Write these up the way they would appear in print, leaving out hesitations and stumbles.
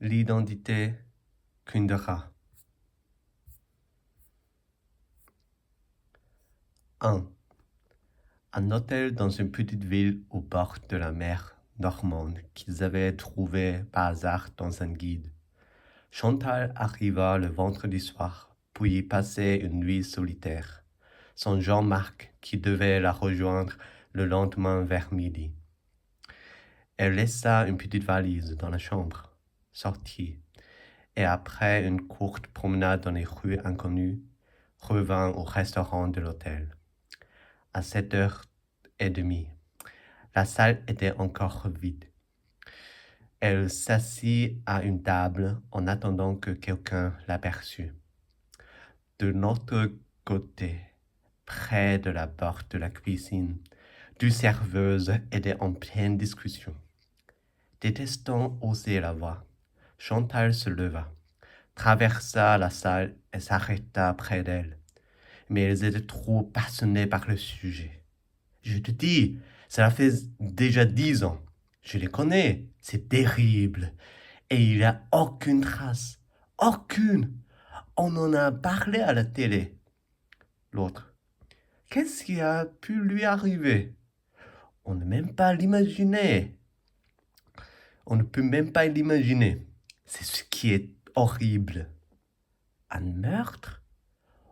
L'identité Kundera. 1. Un hôtel dans une petite ville au bord de la mer normande qu'ils avaient trouvé par hasard dans un guide. Chantal arriva le vendredi soir, puis y passer une nuit solitaire, sans Jean-Marc qui devait la rejoindre le lendemain vers midi. Elle laissa une petite valise dans la chambre, sortit, et après une courte promenade dans les rues inconnues, revint au restaurant de l'hôtel. À 7h30, la salle était encore vide. Elle s'assit à une table en attendant que quelqu'un l'aperçût. De l'autre côté, près de la porte de la cuisine, deux serveuses étaient en pleine discussion. Détestant hausser la voix, Chantal se leva, traversa la salle et s'arrêta près d'elle. Mais elles étaient trop passionnées par le sujet. Je te dis, cela fait déjà 10 ans. Je les connais, c'est terrible. Et il n'y a aucune trace. Aucune. On en a parlé à la télé. L'autre. Qu'est-ce qui a pu lui arriver? On ne même pas l'imaginer. On ne peut même pas l'imaginer. C'est ce qui est horrible. Un meurtre?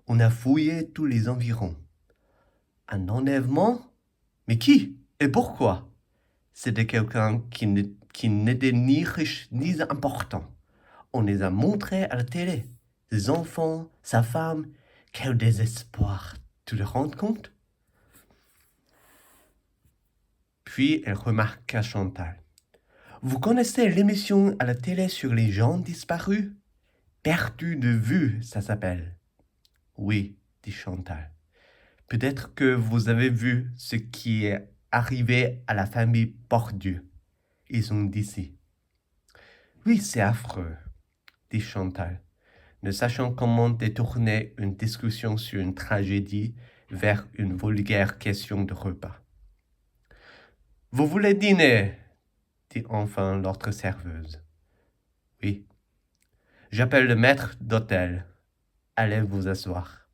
On a fouillé tous les environs. Un enlèvement? Mais qui? Et pourquoi? C'était quelqu'un qui n'était ni riche ni important. On les a montrés à la télé. Ses enfants, sa femme. Quel désespoir. Tu te rends compte? Puis elle remarqua Chantal. Vous connaissez l'émission à la télé sur les gens disparus? Perdus de vue, ça s'appelle. Oui, dit Chantal. Peut-être que vous avez vu ce qui est arrivé à la famille Bordieu. Ils sont d'ici. Oui, c'est affreux, dit Chantal, ne sachant comment détourner une discussion sur une tragédie vers une vulgaire question de repas. Vous voulez dîner? Dit enfin l'autre serveuse. Oui. J'appelle le maître d'hôtel. Allez vous asseoir.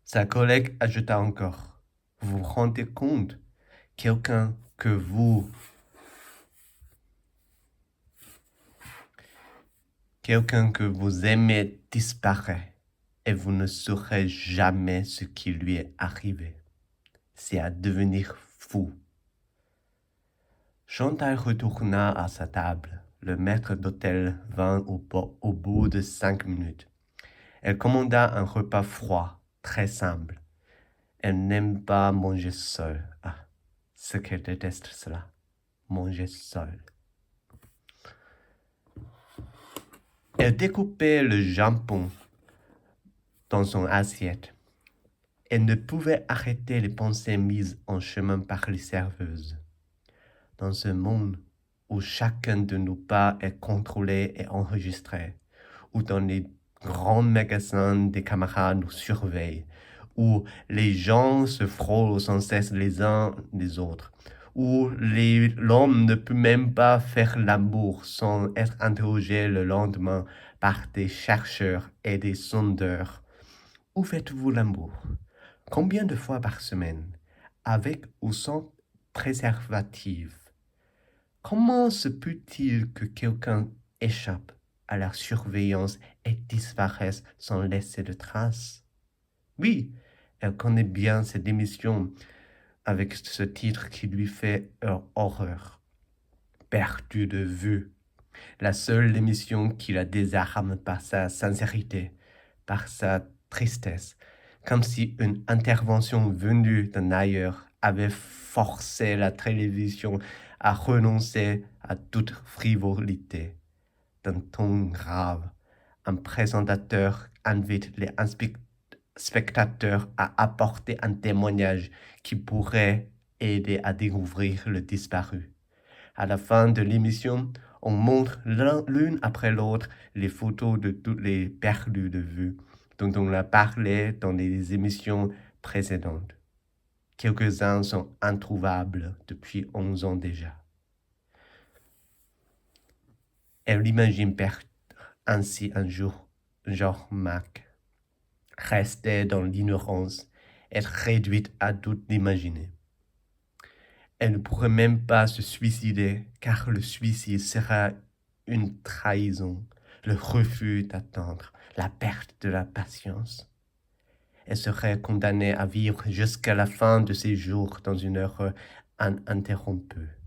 Sa collègue ajouta encore. Vous vous rendez compte? Quelqu'un que vous aimez disparaît et vous ne saurez jamais ce qui lui est arrivé. C'est à devenir fou. Chantal retourna à sa table. Le maître d'hôtel vint au bout de 5 minutes. Elle commanda un repas froid, très simple. Elle n'aime pas manger seule. Ah, ce qu'elle déteste cela, manger seule. Elle découpait le jambon dans son assiette. Elle ne pouvait arrêter les pensées mises en chemin par les serveuses. Dans ce monde où chacun de nos pas est contrôlé et enregistré, où dans les grands magasins des camarades nous surveillent, où les gens se frôlent sans cesse les uns les autres, où l'homme ne peut même pas faire l'amour sans être interrogé le lendemain par des chercheurs et des sondeurs. Où faites-vous l'amour? Combien de fois par semaine? Avec ou sans préservatif? Comment se peut-il que quelqu'un échappe à la surveillance et disparaisse sans laisser de traces? Oui, elle connaît bien cette émission avec ce titre qui lui fait horreur. Perdue de vue. La seule émission qui la désarme par sa sincérité, par sa tristesse, comme si une intervention venue d'un ailleurs avait forcé la télévision à renoncer à toute frivolité. D'un ton grave, un présentateur invite les spectateurs à apporter un témoignage qui pourrait aider à découvrir le disparu. À la fin de l'émission, on montre l'une après l'autre les photos de toutes les perdus de vue dont on a parlé dans les émissions précédentes. Quelques-uns sont introuvables depuis 11 ans déjà. Elle imagine perdre ainsi un jour genre Mac, rester dans l'ignorance, être réduite à tout l'imaginer. Elle ne pourrait même pas se suicider, car le suicide sera une trahison, le refus d'attendre, la perte de la patience. Elle serait condamnée à vivre jusqu'à la fin de ses jours dans une heure ininterrompue.